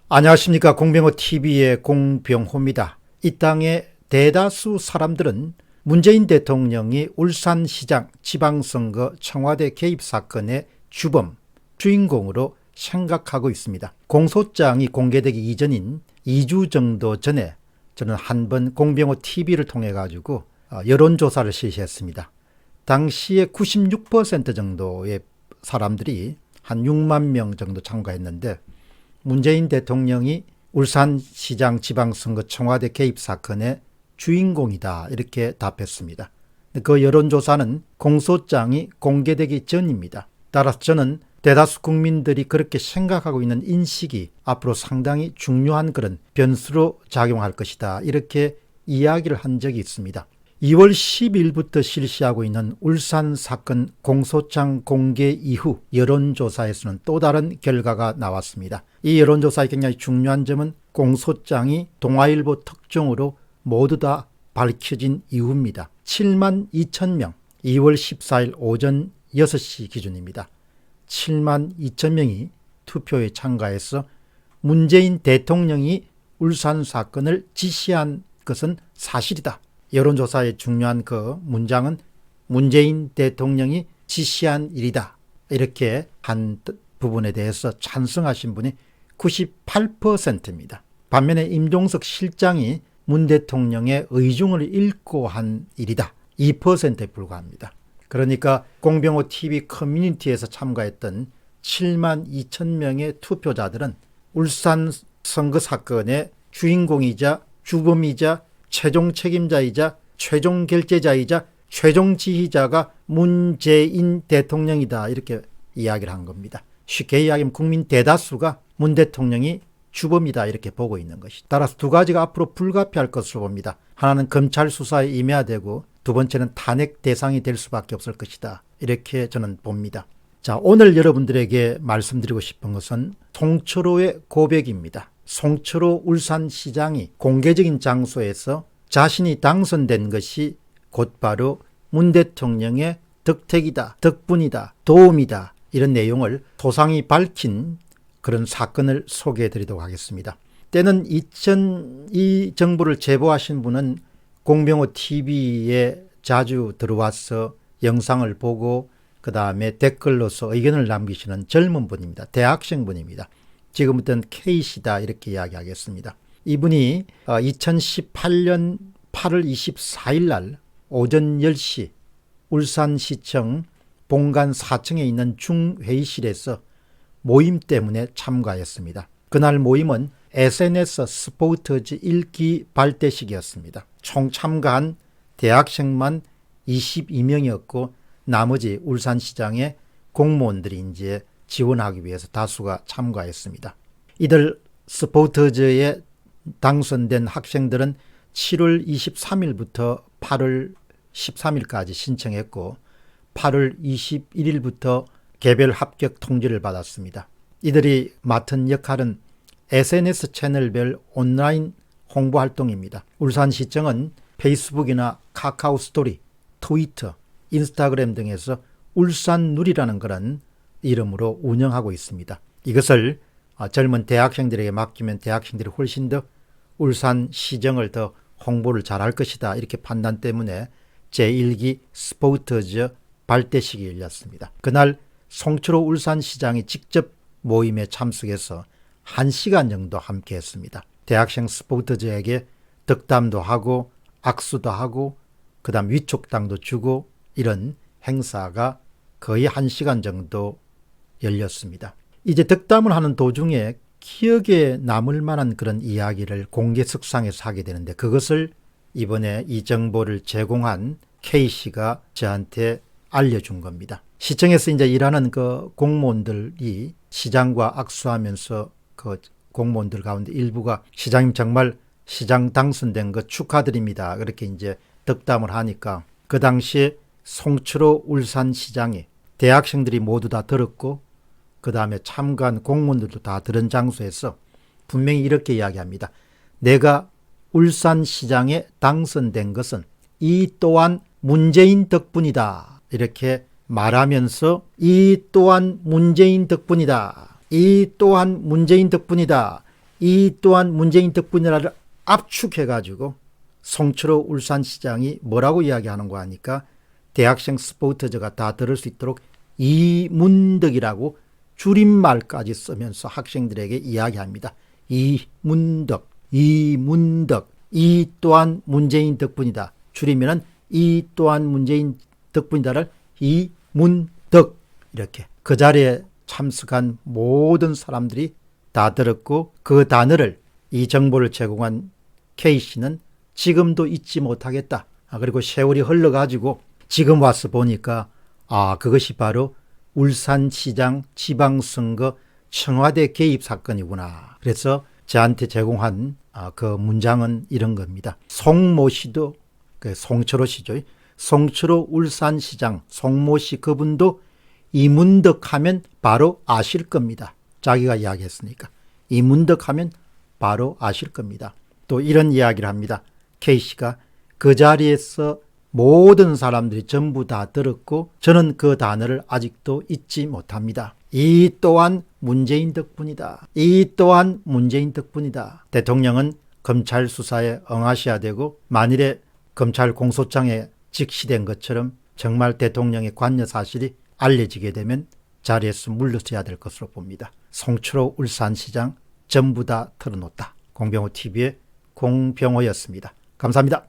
안녕하십니까. 공병호TV의 공병호입니다. 이 땅의 대다수 사람들은 문재인 대통령이 울산시장 지방선거 청와대 개입 사건의 주범, 주인공으로 생각하고 있습니다. 공소장이 공개되기 이전인 2주 정도 전에 저는 한번 공병호TV를 통해 가지고 여론조사를 실시했습니다. 당시에 96% 정도의 사람들이 한 6만 명 정도 참가했는데 문재인 대통령이 울산시장 지방선거 청와대 개입 사건의 주인공이다 이렇게 답했습니다. 그 여론조사는 공소장이 공개되기 전입니다. 따라서 저는 대다수 국민들이 그렇게 생각하고 있는 인식이 앞으로 상당히 중요한 그런 변수로 작용할 것이다 이렇게 이야기를 한 적이 있습니다. 2월 10일부터 실시하고 있는 울산 사건 공소장 공개 이후 여론조사에서는 또 다른 결과가 나왔습니다. 이 여론조사의 굉장히 중요한 점은 공소장이 동아일보 특종으로 모두 다 밝혀진 이후입니다. 7만 2천 명, 2월 14일 오전 6시 기준입니다. 7만 2천 명이 투표에 참가해서 문재인 대통령이 울산 사건을 지시한 것은 사실이다. 여론조사의 중요한 그 문장은 문재인 대통령이 지시한 일이다. 이렇게 한 부분에 대해서 찬성하신 분이 98%입니다. 반면에 임종석 실장이 문 대통령의 의중을 읽고 한 일이다. 2%에 불과합니다. 그러니까 공병호TV 커뮤니티에서 참가했던 7만 2천 명의 투표자들은 울산 선거 사건의 주인공이자 주범이자 최종 책임자이자 최종 결재자이자 최종 지휘자가 문재인 대통령이다 이렇게 이야기를 한 겁니다. 쉽게 이야기하면 국민 대다수가 문 대통령이 주범이다 이렇게 보고 있는 것이다. 따라서 두 가지가 앞으로 불가피할 것으로 봅니다. 하나는 검찰 수사에 임해야 되고 두 번째는 탄핵 대상이 될 수밖에 없을 것이다. 이렇게 저는 봅니다. 자, 오늘 여러분들에게 말씀드리고 싶은 것은 송철호의 고백입니다. 송철호 울산시장이 공개적인 장소에서 자신이 당선된 것이 곧바로 문 대통령의 덕택이다, 덕분이다, 도움이다 이런 내용을 소상히 밝힌 그런 사건을 소개해 드리도록 하겠습니다. 때는 이 정보를 제보하신 분은 공병호TV에 자주 들어와서 영상을 보고 그 다음에 댓글로서 의견을 남기시는 젊은 분입니다. 대학생분입니다. 지금부터는 K씨다 이렇게 이야기하겠습니다. 이분이 2018년 8월 24일 날 오전 10시 울산시청 본관 4층에 있는 중회의실에서 모임 때문에 참가했습니다. 그날 모임은 SNS 스포츠즈 1기 발대식이었습니다. 총 참가한 대학생만 22명이었고 나머지 울산시장의 공무원들이 이제 지원하기 위해서 다수가 참가했습니다. 이들 스포츠즈에 당선된 학생들은 7월 23일부터 8월 13일까지 신청했고 8월 21일부터 개별 합격 통지를 받았습니다. 이들이 맡은 역할은 SNS 채널별 온라인 홍보 활동입니다. 울산시청은 페이스북이나 카카오 스토리, 트위터, 인스타그램 등에서 울산누리라는 그런 이름으로 운영하고 있습니다. 이것을 젊은 대학생들에게 맡기면 대학생들이 훨씬 더 울산시정을 더 홍보를 잘할 것이다 이렇게 판단 때문에 제1기 스포츠즈 발대식이 열렸습니다. 그날 송철호 울산시장이 직접 모임에 참석해서 1시간 정도 함께 했습니다. 대학생 스포츠즈에게 덕담도 하고 악수도 하고 그 다음 위촉당도 주고 이런 행사가 거의 1시간 정도 열렸습니다. 이제 덕담을 하는 도중에 기억에 남을 만한 그런 이야기를 공개석상에서 하게 되는데 그것을 이번에 이 정보를 제공한 K씨가 저한테 알려준 겁니다. 시청에서 이제 일하는 그 공무원들이 시장과 악수하면서 그 공무원들 가운데 일부가 시장님 정말 시장 당선된 거 축하드립니다. 그렇게 이제 덕담을 하니까 그 당시에 송철호 울산시장이 대학생들이 모두 다 들었고 그 다음에 참가한 공무원들도 다 들은 장소에서 분명히 이렇게 이야기합니다. 내가 울산시장에 당선된 것은 이 또한 문재인 덕분이다. 이렇게 말하면서 이 또한 문재인 덕분이다. 이 또한 문재인 덕분이다. 이 또한 문재인 덕분이라를 압축해가지고 송철호 울산시장이 뭐라고 이야기하는 거 하니까 대학생 스포츠저가 다 들을 수 있도록 이문덕이라고 줄임말까지 쓰면서 학생들에게 이야기합니다. 이문덕, 이문덕, 이 또한 문재인 덕분이다. 줄이면은 이 또한 문재인 덕분이다를 이문덕, 이렇게 그 자리에 참석한 모든 사람들이 다 들었고, 그 단어를, 이 정보를 제공한 K씨는 지금도 잊지 못하겠다. 그리고 세월이 흘러가지고 지금 와서 보니까 그것이 바로 울산시장 지방선거 청와대 개입 사건이구나. 그래서 저한테 제공한 그 문장은 이런 겁니다. 송모 씨도, 송철호 씨죠. 송철호 울산시장 송모 씨 그분도 이문덕 하면 바로 아실 겁니다. 자기가 이야기했으니까. 이문덕 하면 바로 아실 겁니다. 또 이런 이야기를 합니다. K씨가 그 자리에서 모든 사람들이 전부 다 들었고 저는 그 단어를 아직도 잊지 못합니다. 이 또한 문재인 덕분이다. 이 또한 문재인 덕분이다. 대통령은 검찰 수사에 응하셔야 되고, 만일에 검찰 공소장에 직시된 것처럼 정말 대통령의 관여 사실이 알려지게 되면 자리에서 물러서야 될 것으로 봅니다. 송철호 울산시장 전부 다 털어놓다. 공병호TV의 공병호였습니다. 감사합니다.